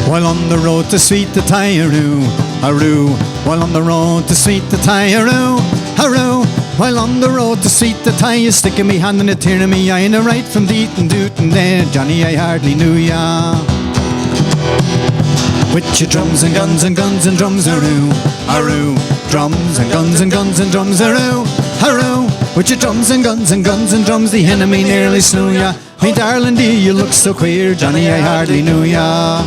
While on the road to sweet the Tyroo, Aroo. While on the road to sweet the Tyroo, Aroo. While on the road to sweet the tie, you sticking me hand in a tear in me eye, and a right from Deaton Dootin there, Johnny, I hardly knew ya. With your drums and guns and guns and drums, aroo, aroo. Drums and guns and guns and drums, aroo, aroo. With your drums and guns and guns and drums, the enemy nearly slew ya. Hey darling dear, you look so queer, Johnny, I hardly knew ya.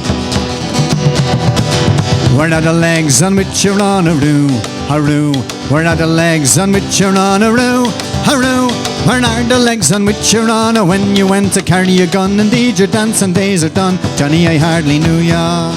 Where are the legs on which you're on, aroo, aroo? Where are the legs on which you're on, aroo, aroo? Where are the legs on which you're on, when you went to carry a gun? Indeed your dancing days are done, Johnny, I hardly knew ya.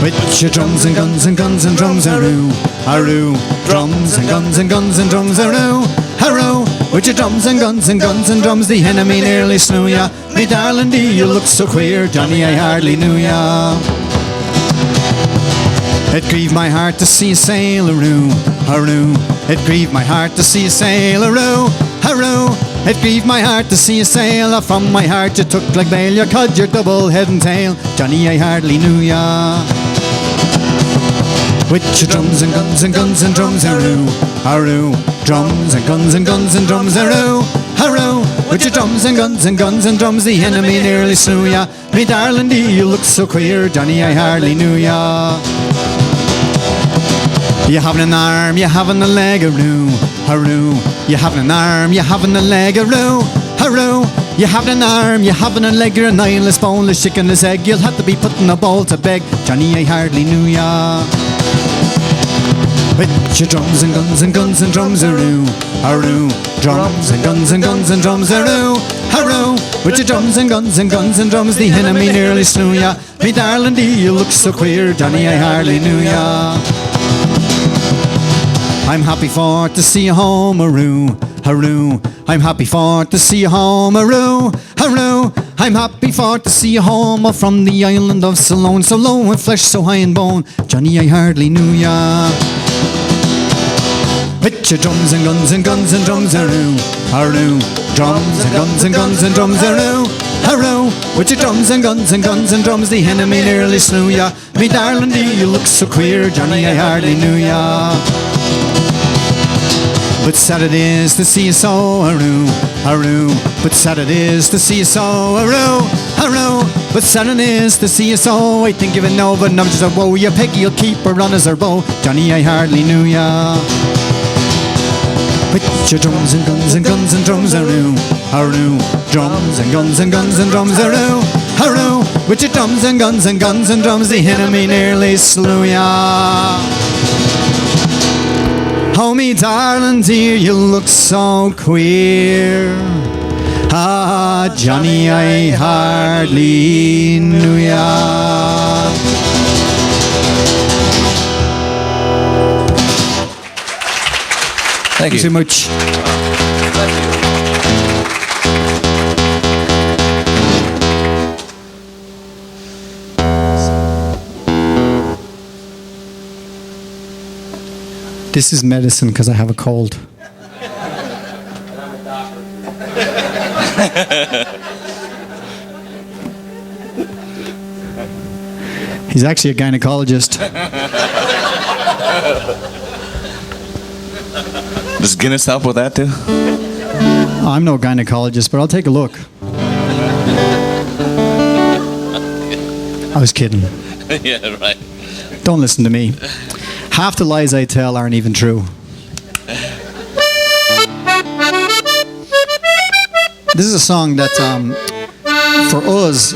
With your drums and guns and guns and drums, aroo, aroo. Drums and guns and guns and drums, aroo, aroo. With your drums and guns and guns and drums, the enemy nearly slew ya. Me darling dear, you look so queer, Johnny, I hardly knew ya. It grieved my heart to see you sail, aroo, aroo. It grieved my heart to see you sail, aroo, aroo. It grieved my heart to see you sail. From my heart you took like bale, you cut your double head and tail, Johnny, I hardly knew ya. With your drums and guns and guns and drums, aroo, aroo. Drums and guns and guns and drums, aroo, aroo. With your drums and guns and guns and drums, the enemy nearly slew ya. Me darling dear, you look so queer, Johnny, I hardly knew ya. You haven't an arm, you haven't a leg, aroo, aroo. You haven't an arm, you haven't a leg, aroo, aroo. You haven't an arm, you haven't a leg, you're an eyeless, boneless, chickenless egg. You'll have to be put in a bowl to beg, Johnny, I hardly knew ya. With your drums and guns and guns and drums, aroo, aroo. Drums and guns and guns and drums, aroo, aroo. With your drums and guns and guns and drums, the enemy nearly slew ya. Me darling dear, you look so queer, Johnny, I hardly knew ya. I'm happy for to see you home, aroo, aroo. I'm happy for to see you home, aroo, aroo. I'm happy for to see you home from the island of Ceylon, so low in flesh, so high in bone, Johnny, I hardly knew ya. With your drums and guns and guns and drums, aroo, aroo. Drums and guns and guns and drums, aroo, aroo. With your drums and guns and guns and drums, the enemy nearly slew ya. Me darling dear, you look so queer, Johnny, I hardly knew ya. But sad it is to see you so, aroo, aroo. But sad it is to see you so, aroo, aroo. But sad it is to see you so. I think you would know, but I'm just a woe. Your Peggy, you'll keep her on as her bow, Johnny, I hardly knew ya. With your drums and guns and guns and drums, aroo, aroo. Drums and guns and guns and drums, aroo, aroo. With your drums and guns and guns and drums, the enemy nearly slew ya. Oh, me darling dear, you look so queer. Ah, Johnny, I hardly knew ya. Thank you so much. This is medicine because I have a cold. He's actually a gynecologist. Does Guinness help with that too? I'm no gynecologist, but I'll take a look. I was kidding. Yeah, right. Don't listen to me. Half the lies I tell aren't even true. This is a song that, for us,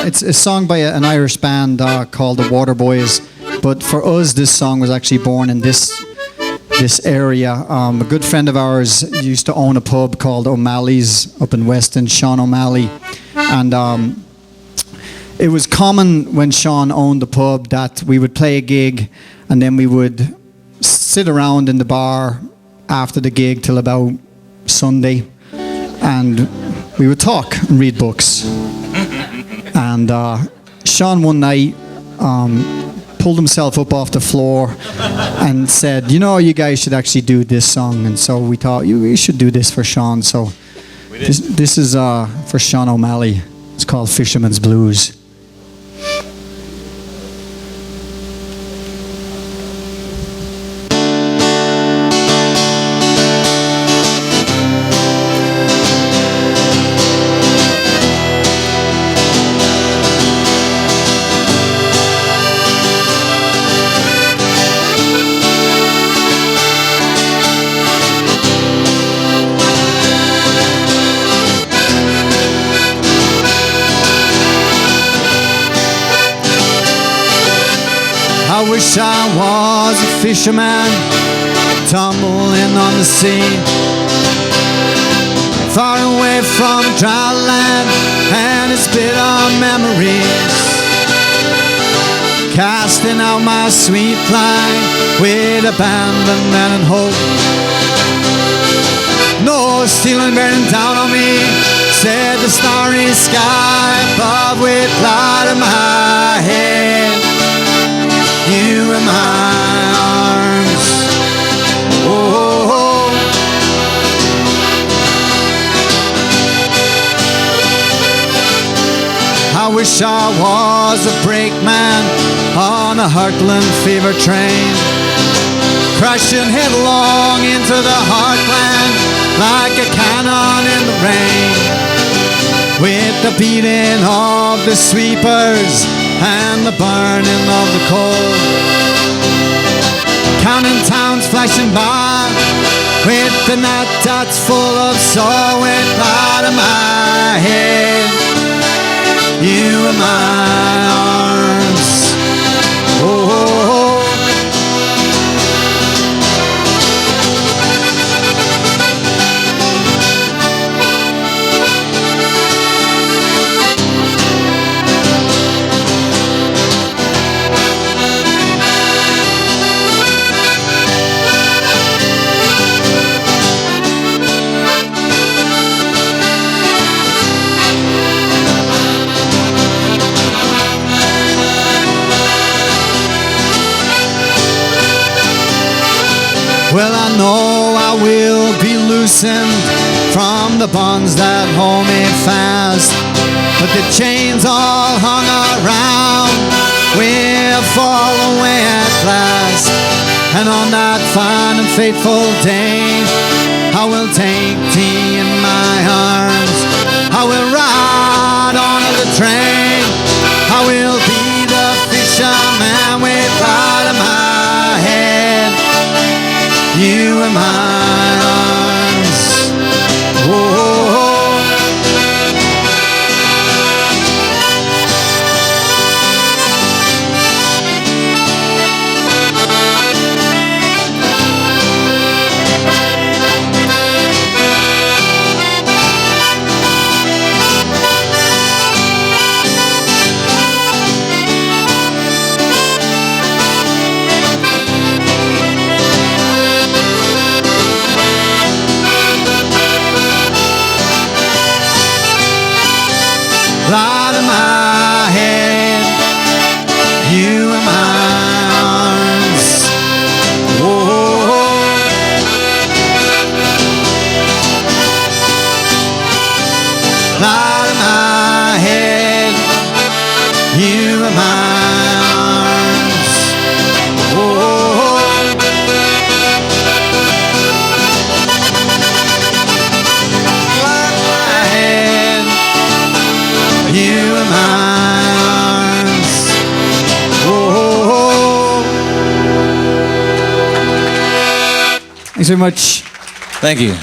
it's a song by an Irish band called the Waterboys. But for us, this song was actually born in this area. A good friend of ours used to own a pub called O'Malley's up in Weston, Sean O'Malley. And it was common when Sean owned the pub that we would play a gig and then we would sit around in the bar after the gig till about Sunday, and we would talk and read books. And Sean one night pulled himself up off the floor and said, you know, you guys should actually do this song. And so we thought, we should do this for Sean. So this is for Sean O'Malley. It's called Fisherman's Blues. I wish I was a fisherman, tumbling on the sea, far away from dry land and its bitter memories, casting out my sweet line with abandonment and hope. No stealing bearing down on me, said the starry sky above with cloud in my head. You in my arms, oh. I wish I was a brakeman on a Heartland fever train, crashing headlong into the heartland like a cannon in the rain, with the beating of the sweepers and the burning of the coal, counting towns flashing by with the night that's full of sorrow and cloud in my head. You in my arms, oh. Well, I know I will be loosened from the bonds that hold me fast, but the chains all hung around will fall away at last. And on that fine and fateful day, I will take thee in my arms. I will ride on the train. I will be the fisherman with cloud in my head. You in my arms, oh. Cloud in my head, you in my arms, oh. Cloud in my head, you in my arms, oh. Cloud in my head, you in my arms, oh. Thanks very much. Thank you.